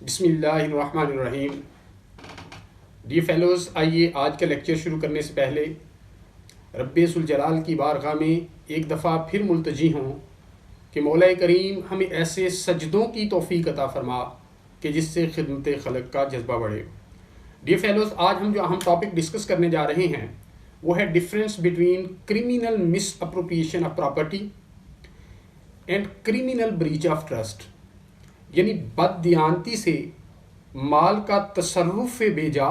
बिस्मिल्लाहिर्रहमानिर्रहीम। Dear fellows, आइए आज का लेक्चर शुरू करने से पहले रब्बे सुल जलाल की बारगाह में एक दफ़ा फिर मुल्तजी हों कि मौला करीम हमें ऐसे सजदों की तौफ़ीक अता फ़रमा कि जिससे खिदमत खलक का जज्बा बढ़े। डियर फेलोज़, आज हम जो अहम टॉपिक डिस्कस करने जा रहे हैं वो है difference between criminal miss appropriation of property and criminal breach of trust, यानी बददियानती से माल का तसर्रुफ़ बेजा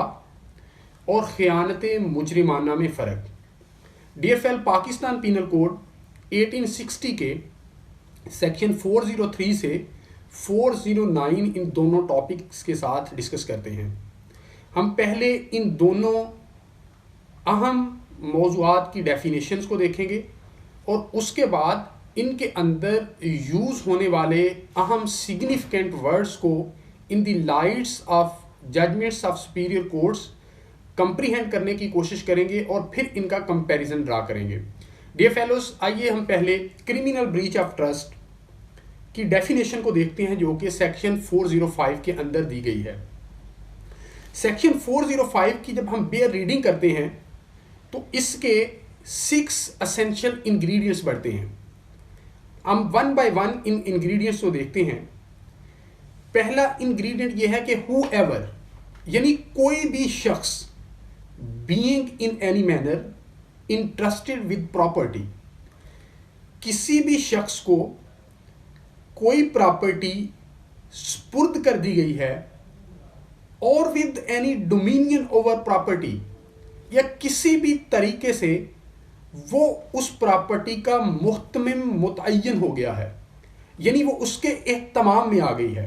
और ख़यानत मुजरिमाना में फ़र्क। डियर फेल, पाकिस्तान पीनल कोड 1860 के सेक्शन 403 से 409 इन दोनों टॉपिक्स के साथ डिस्कस करते हैं। हम पहले इन दोनों अहम मौज़ूआत की डेफिनेशंस को देखेंगे और उसके बाद इनके अंदर यूज़ होने वाले अहम सिग्निफिकेंट वर्ड्स को in the lights off judgements of superior courts comprehend करने की कोशिश करेंगे और फिर इनका कंपैरिजन ड्रा करेंगे। डियर फेलोज़, आइए हम पहले क्रिमिनल ब्रीच ऑफ ट्रस्ट की डेफिनेशन को देखते हैं जो कि सेक्शन 405 के अंदर दी गई है। सेक्शन 405 की जब हम बेयर रीडिंग करते हैं तो इसके 6 एसेंशियल इंग्रेडिएंट्स बढ़ते हैं। हम one by one in ingredients को देखते हैं। पहला इंग्रेडिएंट यह है कि हु एवर, यानी कोई भी शख्स, being in any manner interested with property, किसी भी शख्स को कोई प्रॉपर्टी स्पुर्द कर दी गई है और with any dominion over property, या किसी भी तरीके से वो उस प्रॉपर्टी का मुख्तमिम मुतय्यन हो गया है, यानी वो उसके एहतमाम में आ गई है।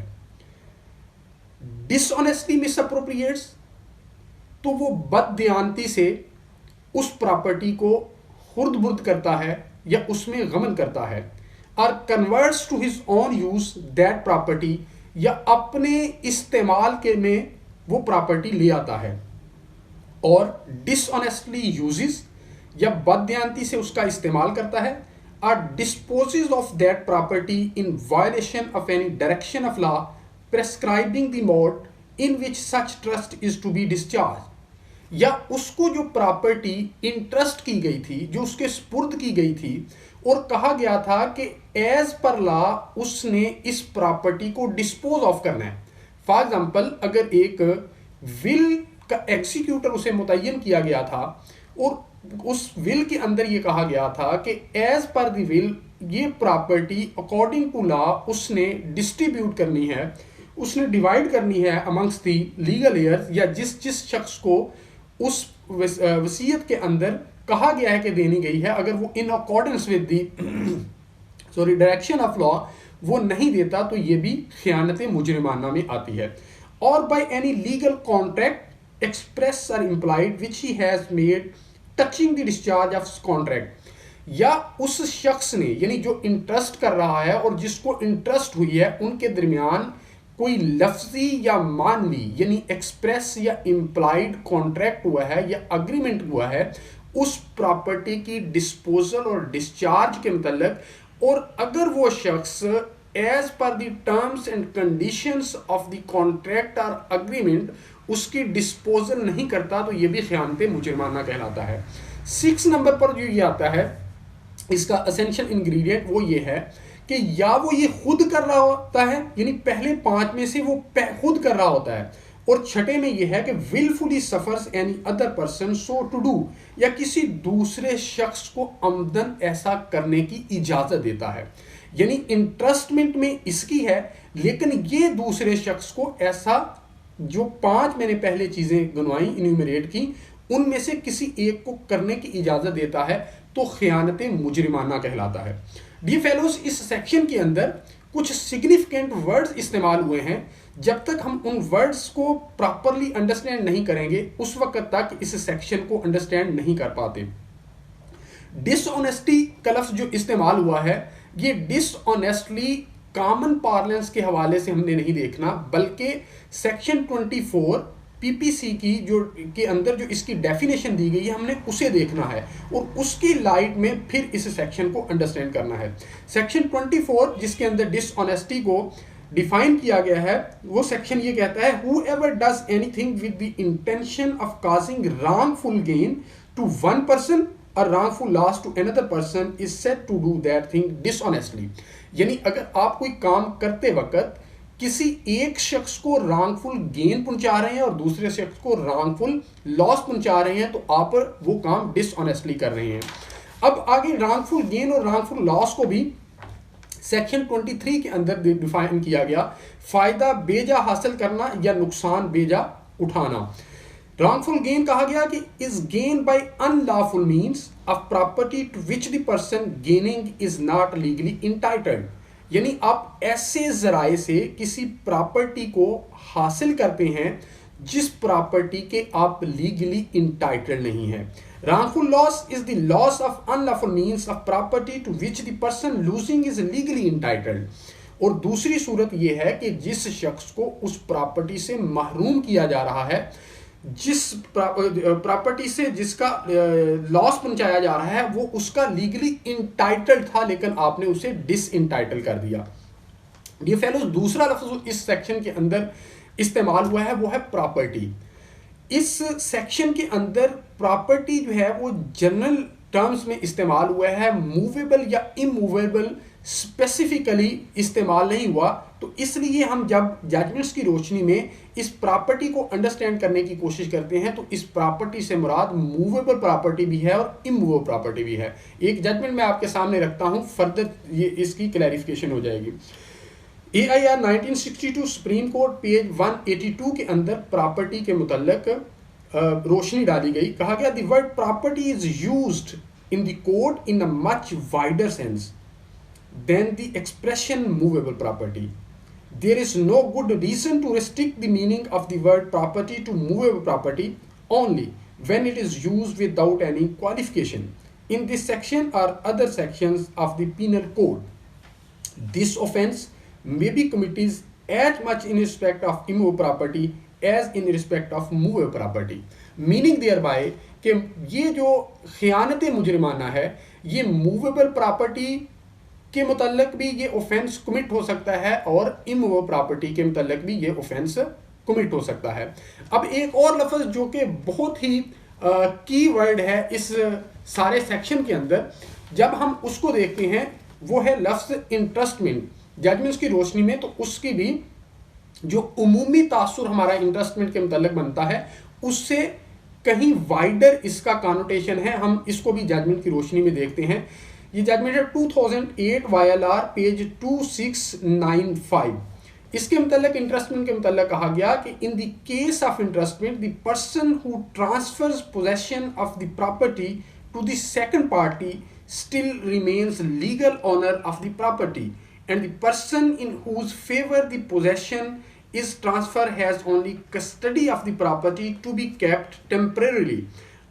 डिसऑनेस्टली मिसअप्रोप्रिएट्स, तो वो बददियानती से उस प्रॉपर्टी को खुर्द-बुर्द करता है या उसमें गमन करता है, और converts to his own use that property, या अपने इस्तेमाल के में वो प्रॉपर्टी ले आता है, और डिसऑनेस्टली यूजेस, या बददियानती से उसका इस्तेमाल करता है, और disposes of that property in violation of any direction of law prescribing the mode in which such trust is to be discharge, या उसको जो प्रॉपर्टी इंट्रस्ट की गई थी, जो उसके स्पुर्द की गई थी, और कहा गया था कि एज पर लॉ उसने इस प्रॉपर्टी को डिस्पोज ऑफ करना है। फॉर एग्जाम्पल, अगर एक विल का एग्जीक्यूटर उसे मुतय्यन किया गया था और उस विल के अंदर ये कहा गया था कि एज पर द विल ये प्रॉपर्टी अकॉर्डिंग टू लॉ उसने डिस्ट्रीब्यूट करनी है, उसने डिवाइड करनी है अमंग्स दी लीगल एयर्स, या जिस जिस शख्स को उस वसीयत के अंदर कहा गया है कि देनी गई है, अगर वो in accordance with the direction of law वो नहीं देता तो ये भी खयानत मुजरिमाना में आती है। और by any legal contract express or implied which he has made touching the discharge of contract, या उस शख्स ने, यानी जो इंटरेस्ट कर रहा है और जिसको इंटरेस्ट हुई है, उनके दरमियान कोई लफ्जी या मानवी, यानी एक्सप्रेस या इम्प्लाइड कॉन्ट्रैक्ट हुआ है या अग्रीमेंट हुआ है उस प्रॉपर्टी की डिस्पोजल और डिस्चार्ज के मतलब, और अगर वो शख्स as per the terms and conditions of the contract और अग्रीमेंट उसकी डिस्पोजल नहीं करता तो ये भी खयानत मुजरिमाना कहलाता है। 6 नंबर पर जो ये आता है, इसका एसेंशियल इंग्रेडिएंट वो ये है कि या वो ये खुद कर रहा होता है, यानी पहले 5 में से वो खुद कर रहा होता है, और छठे में ये है कि wilfully suffers any other person so to do, या किसी दूसरे शख्स को अमदन ऐसा करने की इजाजत देता है, यानी इंटरेस्टमेंट में इसकी है, लेकिन ये दूसरे शख्स को ऐसा, जो 5 मैंने पहले चीजें गिनवाई, इन्यूमरेट की, उनमें से किसी एक को करने की इजाजत देता है, तो खयानत मुजरिमाना कहलाता है। डियर फेलोज, इस सेक्शन के अंदर कुछ सिग्निफिकेंट वर्ड्स इस्तेमाल हुए हैं। जब तक हम उन वर्ड्स को प्रॉपरली अंडरस्टैंड नहीं करेंगे उस वक्त तक इस सेक्शन को अंडरस्टैंड नहीं कर पाते। डिसऑनेस्टी का लफ्ज जो इस्तेमाल हुआ है, ये डिसऑनेस्टली कॉमन पार्लेंस के हवाले से हमने नहीं देखना, बल्कि सेक्शन 24 पीपीसी की जो के अंदर जो इसकी डेफिनेशन दी गई है हमने उसे देखना है, और उसकी लाइट में फिर इस सेक्शन को अंडरस्टैंड करना है। सेक्शन 24 जिसके अंदर डिसऑनेस्टी को डिफाइन किया गया है, वो सेक्शन ये कहता है whoever does anything with the intention of causing wrongful gain to one person or wrongful loss to another person is said to do that thing dishonestly। यानी अगर आप कोई काम करते वक्त किसी एक शख्स को रॉन्गफुल गेन पहुंचा रहे हैं और दूसरे शख्स को रॉन्गफुल लॉस पहुंचा रहे हैं, तो आप वो काम डिसऑनेस्टली कर रहे हैं। अब आगे रॉन्गफुल गेन और रॉन्गफुल लॉस को भी सेक्शन 23 के अंदर डिफाइन किया गया, फायदा बेजा हासिल करना या नुकसान बेजा उठाना। रॉन्गफुल गेन कहा गया कि is gain by unlawful means of property to which the person gaining is not legally entitled. यानी आप ऐसे जराए से किसी प्रॉपर्टी को हासिल करते हैं जिस प्रॉपर्टी के आप लीगली इंटाइटल्ड नहीं है। Wrongful loss is the loss of unlawful means of property to which the person losing is legally entitled। और दूसरी सूरत यह है कि जिस शख्स को उस प्रॉपर्टी से महरूम किया जा रहा है, जिस प्रॉपर्टी से जिसका लॉस पहुंचाया जा रहा है, वो उसका लीगली इंटाइटल्ड था लेकिन आपने उसे डिसइंटाइटल कर दिया। डियर फेलोज, दूसरा लफ्ज इस सेक्शन के अंदर इस्तेमाल हुआ है वो है प्रॉपर्टी। इस सेक्शन के अंदर प्रॉपर्टी जो है वो जनरल टर्म्स में इस्तेमाल हुआ है, मूवेबल या इमूवेबल स्पेसिफिकली इस्तेमाल नहीं हुआ। तो इसलिए हम जब जजमेंट्स की रोशनी में इस प्रॉपर्टी को अंडरस्टैंड करने की कोशिश करते हैं तो इस प्रॉपर्टी से मुराद मूवेबल प्रॉपर्टी भी है और इमूवेबल प्रॉपर्टी भी है। एक जजमेंट मैं आपके सामने रखता हूं, फर्दर ये इसकी क्लैरिफिकेशन हो जाएगी। AIR 1962 सुप्रीम कोर्ट पेज 182 के अंदर प्रॉपर्टी के मुतल्लिक रोशनी डाली गई। कहा गया the word property is used in the court in a much wider sense than the expression movable property. There is no good reason to restrict the meaning of the word property to movable property only when it is used without any qualification in this section or other sections of the penal code. This offense may be committed as much in respect of immovable property as in respect of movable property, meaning thereby कि ये जो खयानत मुजरिमाना है ये movable property के मुतल्लिक भी ये offence commit हो सकता है और इमूवेबल प्रॉपर्टी के मुतल्लिक भी ये ऑफेंस कमिट हो सकता है। अब एक और लफ्ज जो कि बहुत ही की वर्ड है इस सारे सेक्शन के अंदर, जब हम उसको देखते हैं वो है लफ्ज इंटरेस्टमेंट। जजमेंट्स की रोशनी में तो उसकी भी जो उमूमी तासुर हमारा इंटरेस्टमेंट के मुतल्लिक बनता है उससे कहीं वाइडर इसका कॉनोटेशन है। हम इसको भी जजमेंट की रोशनी में देखते हैं। ये जजमेंट है 2008 YLR पेज 2695। इसके मुतल्लिक इंटरेस्टमेंट के मुतल्लिक कहा गया कि in the case of entrustment the person who transfers possession of the property to the second party still remains legal owner of the property and the person in whose favor the possession is transferred has only custody of the property to be kept temporarily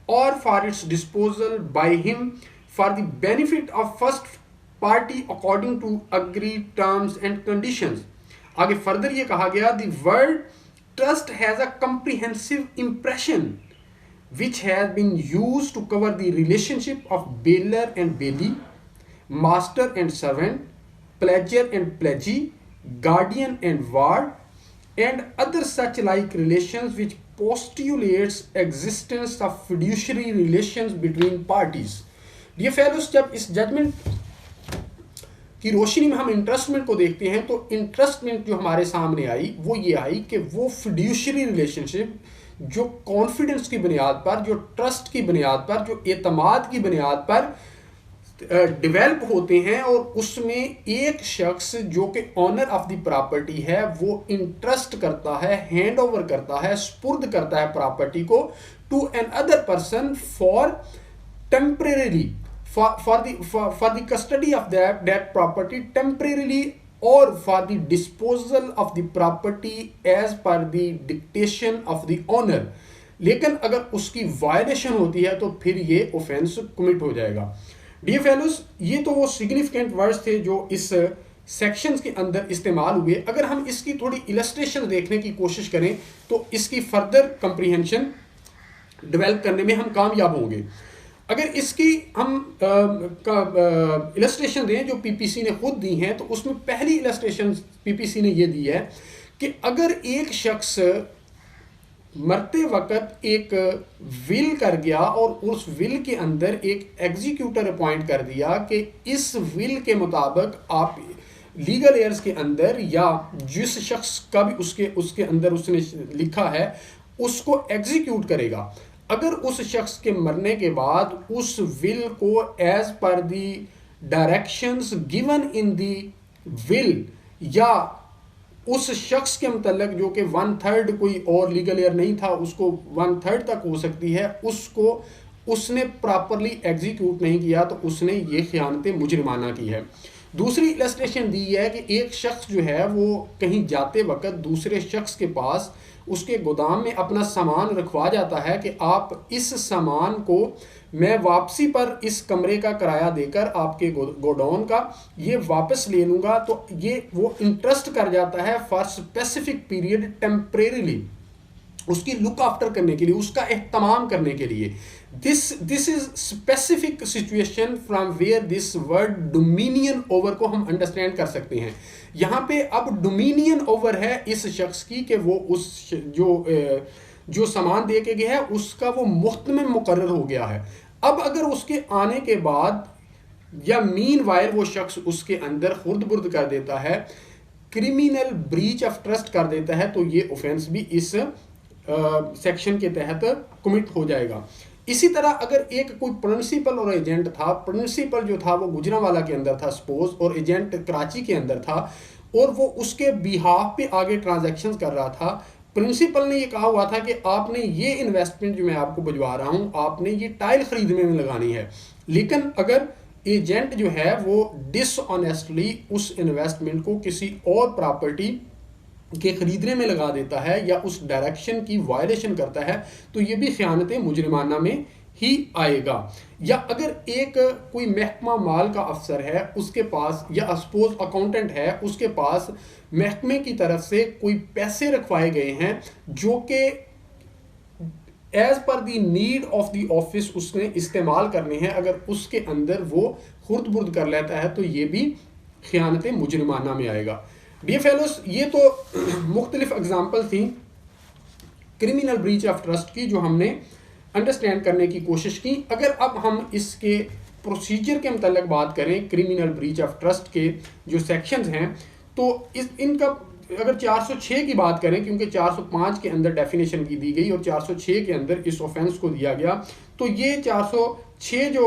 or for its disposal by him for the benefit of first party according to agreed terms and conditions। आगे further ये कहा गया the word trust has a comprehensive impression which has been used to cover the relationship of bailor and bailee, master and servant, pledger and pledgee, guardian and ward, and other such like relations which postulates existence of fiduciary relations between parties। Dear fellows, जब इस judgement की रोशनी में हम इंटरेस्टमेंट को देखते हैं तो इंटरेस्टमेंट जो हमारे सामने आई वो ये आई कि वो फिड्यूशरी रिलेशनशिप जो कॉन्फिडेंस की बुनियाद पर, जो ट्रस्ट की बुनियाद पर, जो एतमाद की बुनियाद पर डेवलप होते हैं और उसमें एक शख्स जो कि ऑनर ऑफ द प्रॉपर्टी है वो इंटरेस्ट करता है, हैंड ओवर करता है, स्पुर्द करता है प्रॉपर्टी को to another person for temporary for the custody of that property temporarily or for the disposal of the property as per the dictation of the owner। लेकिन अगर उसकी वायलेशन होती है तो फिर ये ऑफेंस कमिट हो जाएगा। डियर फेलोज, ये तो वो सिग्निफिकेंट वर्ड्स थे जो इस सेक्शंस के अंदर इस्तेमाल हुए। अगर हम इसकी थोड़ी इलस्ट्रेशन देखने की कोशिश करें तो इसकी फर्दर कंप्रीहेंशन डेवलप करने में हम कामयाब होंगे। अगर इसकी हम इलस्ट्रेशन दें जो पीपीसी ने खुद दी हैं, तो उसमें पहली इलस्ट्रेशन पीपीसी ने ये दी है कि अगर एक शख्स मरते वक्त एक विल कर गया और उस विल के अंदर एक एग्जीक्यूटर अपॉइंट कर दिया कि इस विल के मुताबिक आप लीगल एयर्स के अंदर या जिस शख्स का भी उसके अंदर उसने लिखा है उसको एग्जीक्यूट करेगा, अगर उस शख्स के मरने के बाद उस विल को एज पर the directions given in the will या उस शख्स के मतलब जो कि 1/3 कोई और लीगल एयर नहीं था उसको 1/3 तक हो सकती है, उसको उसने प्रॉपरली एग्जीक्यूट नहीं किया, तो उसने ये खयानत मुजरिमाना की है। दूसरी इलस्ट्रेशन दी है कि एक शख्स जो है वो कहीं जाते वक्त दूसरे शख्स के पास उसके गोदाम में अपना सामान रखवा जाता है कि आप इस सामान को मैं वापसी पर इस कमरे का किराया देकर आपके गोडाउन का ये वापस ले लूँगा, तो ये वो इंटरेस्ट कर जाता है फॉर स्पेसिफिक पीरियड टेम्परेरीली, उसकी लुक आफ्टर करने के लिए, उसका एहतमाम करने के लिए। This is specific situation from where this word dominion over को हम अंडरस्टैंड कर सकते हैं। यहाँ पे अब डोमिनियन ओवर है इस शख्स की कि वो उस जो सामान दे के गया है उसका वो मुख्तमिम मुकर्रर हो गया है। अब अगर उसके आने के बाद या मीन वायर वो शख्स उसके अंदर खुर्द बुर्द कर देता है, क्रिमिनल ब्रीच ऑफ ट्रस्ट कर देता है, तो ये ऑफेंस भी इस सेक्शन के तहत कमिट हो जाएगा। इसी तरह अगर एक कोई प्रिंसिपल और एजेंट था, प्रिंसिपल जो था वो गुजरांवाला के अंदर था सपोज और एजेंट कराची के अंदर था और वो उसके बिहाफ पे आगे ट्रांजैक्शंस कर रहा था, प्रिंसिपल ने ये कहा हुआ था कि आपने ये इन्वेस्टमेंट जो मैं आपको भिजवा रहा हूँ आपने ये टाइल खरीदने में लगानी है, लेकिन अगर एजेंट जो है वो डिसऑनेस्टली उस इन्वेस्टमेंट को किसी और प्रॉपर्टी के खरीदने में लगा देता है या उस डायरेक्शन की वायलेशन करता है, तो ये भी खयानत मुजरिमाना में ही आएगा। या अगर एक कोई महकमा माल का अफसर है उसके पास या सपोज अकाउंटेंट है उसके पास महकमे की तरफ से कोई पैसे रखवाए गए हैं जो कि एज पर the need of the office उसने इस्तेमाल करने हैं, अगर उसके अंदर वो खुर्द बुर्द कर लेता है तो ये भी खयानत मुजरिमाना में आएगा। डियर फेलोस, ये तो मुख्तलिफ एग्जाम्पल थी क्रिमिनल ब्रीच ऑफ ट्रस्ट की जो हमने अंडरस्टैंड करने की कोशिश की। अगर अब हम इसके प्रोसीजर के मतलब बात करें क्रिमिनल ब्रीच ऑफ ट्रस्ट के जो सेक्शंस हैं, तो इनका अगर 406 की बात करें, क्योंकि 405 के अंदर डेफिनेशन की दी गई और 406 के अंदर इस ऑफेंस को दिया गया, तो ये 406 जो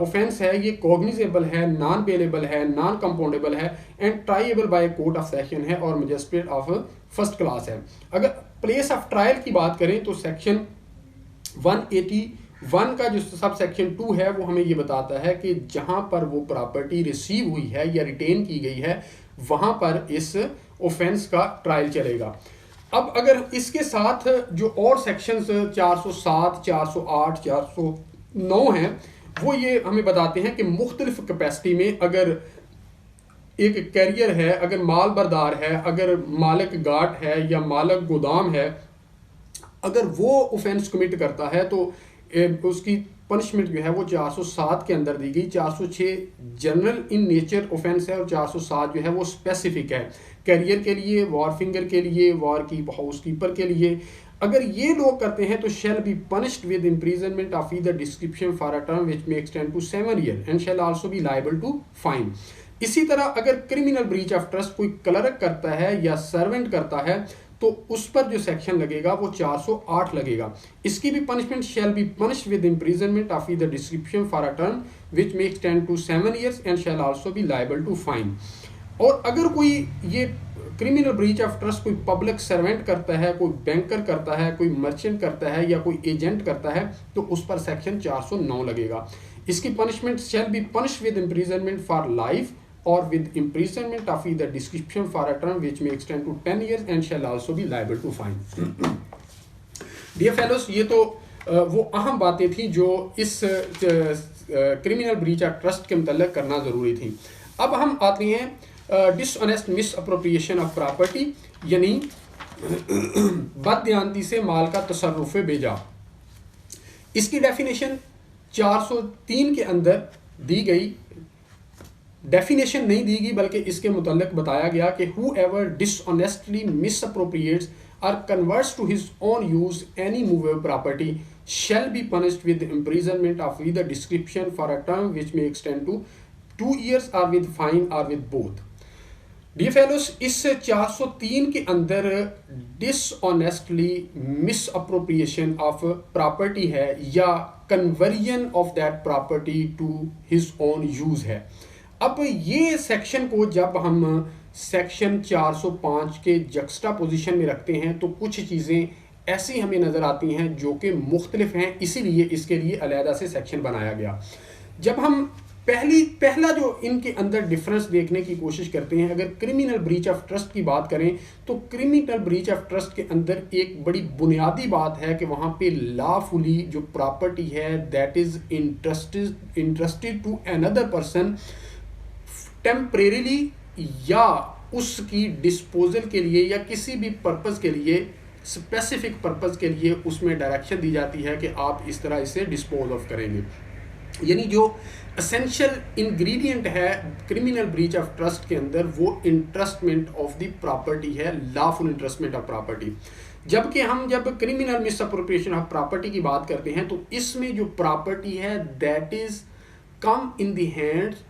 ऑफेंस है ये कॉग्निजेबल है, नॉन बेलेबल है, नॉन कंपाउंडेबल है and triable by court of session है और मजिस्ट्रेट ऑफ फर्स्ट क्लास है। अगर प्लेस ऑफ ट्रायल की बात करें तो सेक्शन 181 का जो सब सेक्शन 2 है वो हमें ये बताता है कि जहां पर वो प्रॉपर्टी रिसीव हुई है या रिटेन की गई है वहां पर इस ऑफेंस का ट्रायल चलेगा। अब अगर इसके साथ जो और सेक्शंस 407, 408, 409 हैं वो ये हमें बताते हैं कि मुख्तलिफ कैपेसिटी में अगर एक कैरियर है, अगर माल बरदार है, अगर मालिक गाट है या मालिक गोदाम है, अगर वो ऑफेंस कमिट करता है तो उसकी पनिशमेंट जो है वो 407 के अंदर दी गई। 406 जनरल इन नेचर ऑफेंस है और 407 जो है वो स्पेसिफिक है कैरियर के लिए, वॉर फिंगर के लिए, वॉर की हाउस कीपर के लिए। अगर ये लोग करते हैं तो shall be punished with imprisonment of either description for a term which may extend to 7 year and shall also be liable to fine. इसी तरह अगर क्रिमिनल ब्रीच ऑफ ट्रस्ट कोई क्लर्क करता है या सर्वेंट करता है तो उस पर जो सेक्शन लगेगा वो 408 लगेगा। इसकी भी punishment shall be punished with imprisonment of either description for a term which may extend to 7 years and shall also be liable to fine. और अगर कोई ये क्रिमिनल ब्रीच ऑफ ट्रस्ट कोई पब्लिक सर्वेंट करता है, कोई बैंकर करता है, कोई मर्चेंट करता है या कोई एजेंट करता है तो उस पर सेक्शन 409 लगेगा। इसकी punishment shall be punished with imprisonment for life or with imprisonment of either description for a term which may extend to 10 years and shall also be liable to fine. Dear fellows, ये तो वो अहम बातें थी जो इस criminal breach of trust के मतलब करना ज़रूरी थी। अब हम आते हैं dishonest miss appropriation of property, यानी बददियानती से माल का तसर्रुफ़ बेजा। इसकी डेफिनेशन 403 के अंदर दी गई डेफिनेशन नहीं दी गई, बल्कि इसके मुतल्लिक बताया गया कि whoever dishonestly misappropriates or converts to his own use any movable property shall be punished with imprisonment of either description for a term which may extend to 2 years or with fine or with both. Dear fellows, इस 403 के अंदर dishonestly misappropriation of property है या conversion of that property to his own use है। अब ये section को जब हम सेक्शन 405 के जक्स्टा पोजीशन में रखते हैं तो कुछ चीज़ें ऐसी हमें नज़र आती हैं जो कि मुख्तलिफ हैं, इसीलिए इसके लिए अलहदा से सेक्शन बनाया गया। जब हम पहला जो इनके अंदर डिफरेंस देखने की कोशिश करते हैं, अगर क्रिमिनल ब्रीच ऑफ ट्रस्ट की बात करें तो क्रिमिनल ब्रीच ऑफ ट्रस्ट के अंदर एक बड़ी बुनियादी बात है कि वहाँ पे लॉफुली जो प्रॉपर्टी है that is interested to another person temporarily या उसकी डिस्पोजल के लिए या किसी भी पर्पज़ के लिए, स्पेसिफिक पर्पज़ के लिए उसमें डायरेक्शन दी जाती है कि आप इस तरह इसे डिस्पोज ऑफ करेंगे। यानी जो एसेंशियल इंग्रेडिएंट है क्रिमिनल ब्रीच ऑफ ट्रस्ट के अंदर वो इंटरेस्टमेंट ऑफ द प्रॉपर्टी है, लॉफुल इंटरेस्टमेंट ऑफ प्रॉपर्टी। जबकि हम जब क्रिमिनल मिसअप्रोप्रिएशन ऑफ प्रॉपर्टी की बात करते हैं तो इसमें जो प्रॉपर्टी है that is come in the hands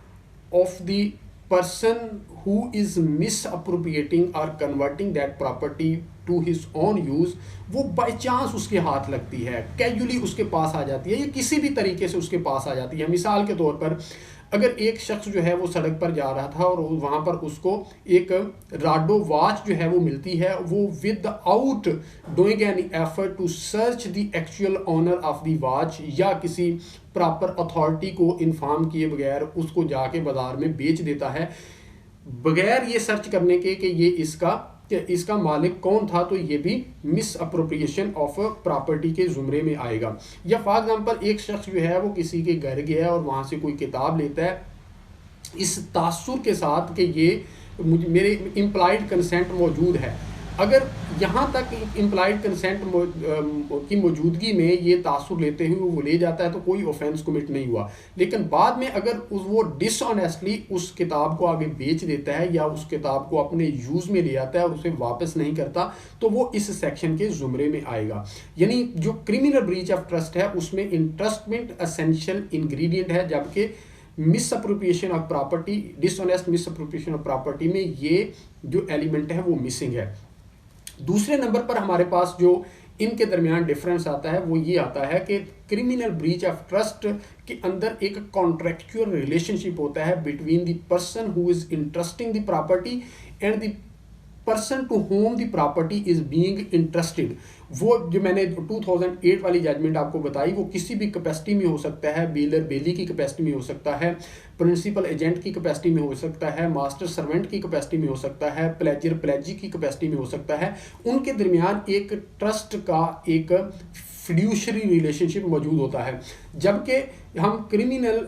of the person who is misappropriating or converting that property to his own use, वो बाई चांस उसके हाथ लगती है, कैजुअली उसके पास आ जाती है या किसी भी तरीके से उसके पास आ जाती है। मिसाल के तौर पर अगर एक शख्स जो है वो सड़क पर जा रहा था और वहाँ पर उसको एक राडो वॉच जो है वो मिलती है, वो without doing any effort to search the actual owner of the watch या किसी प्रॉपर अथॉरिटी को इन्फॉर्म किए बगैर उसको जाके बाजार में बेच देता है बगैर ये सर्च करने के कि ये इसका मालिक कौन था, तो ये भी मिस अप्रोप्रिएशन ऑफ प्रॉपर्टी के जुमरे में आएगा। या फॉर एग्जांपल एक शख्स जो है वो किसी के घर गया है और वहाँ से कोई किताब लेता है इस तासुर के साथ कि ये मेरे इम्प्लाइड कंसेंट मौजूद है। अगर यहाँ तक इम्प्लाइड कंसेंट की मौजूदगी में ये तासुर लेते हुए वो ले जाता है तो कोई ऑफेंस कमिट नहीं हुआ, लेकिन बाद में अगर वो डिसऑनेस्टली उस किताब को आगे बेच देता है या उस किताब को अपने यूज़ में ले आता है और उसे वापस नहीं करता तो वो इस सेक्शन के जुमरे में आएगा। यानी जो क्रिमिनल ब्रीच ऑफ ट्रस्ट है उसमें इंटरेस्टमेंट एसेंशियल इंग्रेडिएंट है, जबकि misappropriation of property, dishonest misappropriation of property में ये जो एलिमेंट है वो मिसिंग है। दूसरे नंबर पर हमारे पास जो इनके दरमियान डिफरेंस आता है वो ये आता है कि क्रिमिनल ब्रीच ऑफ ट्रस्ट के अंदर एक कॉन्ट्रैक्चुअल रिलेशनशिप होता है between the person who is interesting the property and the person to whom the property is being interested. वो जो मैंने 2008 वाली जजमेंट आपको बताई वो किसी भी कैपेसिटी में हो सकता है, बेलर बेली की कैपेसिटी में हो सकता है, प्रिंसिपल एजेंट की कैपेसिटी में हो सकता है, मास्टर सर्वेंट की कैपेसिटी में हो सकता है, प्लेजर प्लेजी की कैपेसिटी में हो सकता है। उनके दरमियान एक ट्रस्ट का एक फिड्यूशरी रिलेशनशिप मौजूद होता है, जबकि हम criminal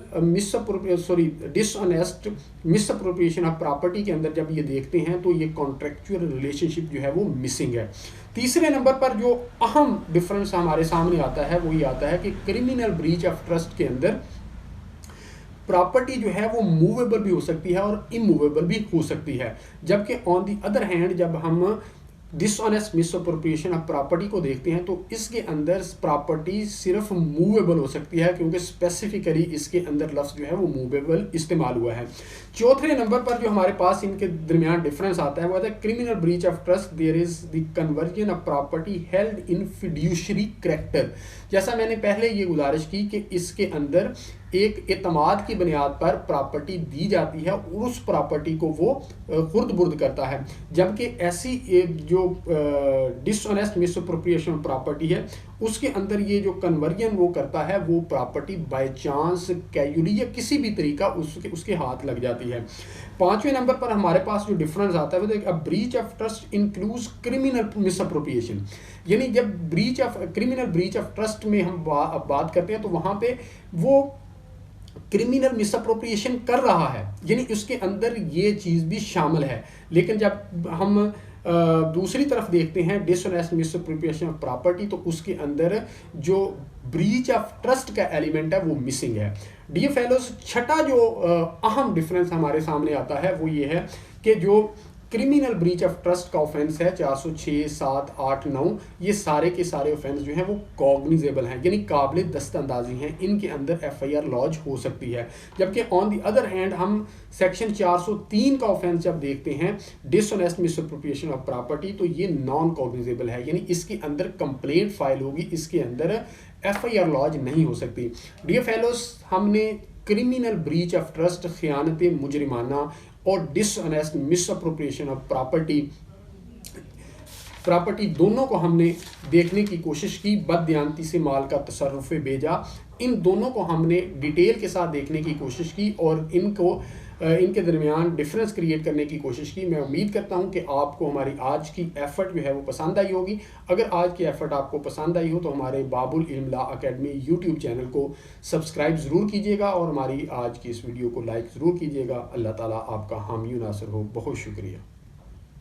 dishonest misappropriation of property के अंदर जब ये देखते हैं तो ये कॉन्ट्रैक्चुअल रिलेशनशिप जो है वो मिसिंग है। तीसरे नंबर पर जो अहम डिफरेंस हमारे सामने आता है वो ये आता है कि क्रिमिनल ब्रीच ऑफ ट्रस्ट के अंदर प्रॉपर्टी जो है वो मूवेबल भी हो सकती है और इमूवेबल भी हो सकती है, जबकि ऑन दी अदर हैंड जब हम डिसऑनेस्ट मिसअप्रोप्रिएशन ऑफ प्रॉपर्टी को देखते हैं तो इसके अंदर प्रॉपर्टी सिर्फ मूवेबल हो सकती है क्योंकि स्पेसिफिकली इसके अंदर लफ्ज़ जो है वो मूवेबल इस्तेमाल हुआ है। चौथे नंबर पर जो हमारे पास इनके दरमियान डिफरेंस आता है वो आता है criminal breach of trust there is the conversion of property held in fiduciary character. जैसा मैंने पहले ये गुजारिश की कि इसके अंदर एक एतमाद की बुनियाद पर प्रॉपर्टी दी जाती है और उस प्रॉपर्टी को वो खुर्द बुर्द करता है, जबकि ऐसी जो डिसऑनेस्ट मिसअप्रोप्रिएशन प्रॉपर्टी है उसके अंदर ये जो कन्वर्जन वो करता है वो प्रॉपर्टी बाय चांस कैजुअली या किसी भी तरीका उसके हाथ लग जाती है। पांचवें नंबर पर हमारे पास जो डिफरेंस आता है वो breach of trust includes criminal misappropriation. यानी जब क्रिमिनल ब्रीच ऑफ ट्रस्ट में हम बात करते हैं तो वहाँ पे वो क्रिमिनल मिसअप्रोप्रिएशन कर रहा है, यानी उसके अंदर ये चीज़ भी शामिल है। लेकिन जब हम दूसरी तरफ देखते हैं डिसऑनेस्ट मिसअप्रोप्रिएशन ऑफ प्रॉपर्टी, तो उसके अंदर जो ब्रीच ऑफ ट्रस्ट का एलिमेंट है वो मिसिंग है। डियर फेलोज, छठा जो अहम डिफरेंस हमारे सामने आता है वो ये है कि जो क्रिमिनल ब्रीच ऑफ ट्रस्ट का ऑफेंस है 406, 7, 8, 9, ये सारे के सारे ऑफेंस जो हैं वो कॉग्निजेबल हैं, यानी काबिल दस्तअंदाजी हैं, इनके अंदर एफआईआर लॉन्च हो सकती है। जबकि ऑन द अदर हैंड हम सेक्शन 403 का ऑफेंस जब देखते हैं डिसऑनेस्ट मिसअप्रोप्रिएशन ऑफ प्रॉपर्टी, तो ये नॉन कॉग्निजेबल है, यानी इसके अंदर कंप्लेंट फाइल होगी, इसके अंदर एफआईआर लॉन्च नहीं हो सकती। डियर फेलोस, हमने क्रिमिनल ब्रीच ऑफ ट्रस्ट, खयानत मुजरिमाना और डिसऑनेस्ट मिसअप्रोप्रिएशन ऑफ प्रॉपर्टी दोनों को हमने देखने की कोशिश की। बददियानती से माल का तसर्रुफ़ भेजा, इन दोनों को हमने डिटेल के साथ देखने की कोशिश की और इनके दरमियान डिफरेंस क्रिएट करने की कोशिश की। मैं उम्मीद करता हूं कि आपको हमारी आज की एफर्ट जो है वो पसंद आई होगी। अगर आज की एफर्ट आपको पसंद आई हो तो हमारे बाबुल इल्म लॉ अकेडमी यूट्यूब चैनल को सब्सक्राइब ज़रूर कीजिएगा और हमारी आज की इस वीडियो को लाइक ज़रूर कीजिएगा। अल्लाह ताला आपका हामी नासर हो। बहुत शुक्रिया।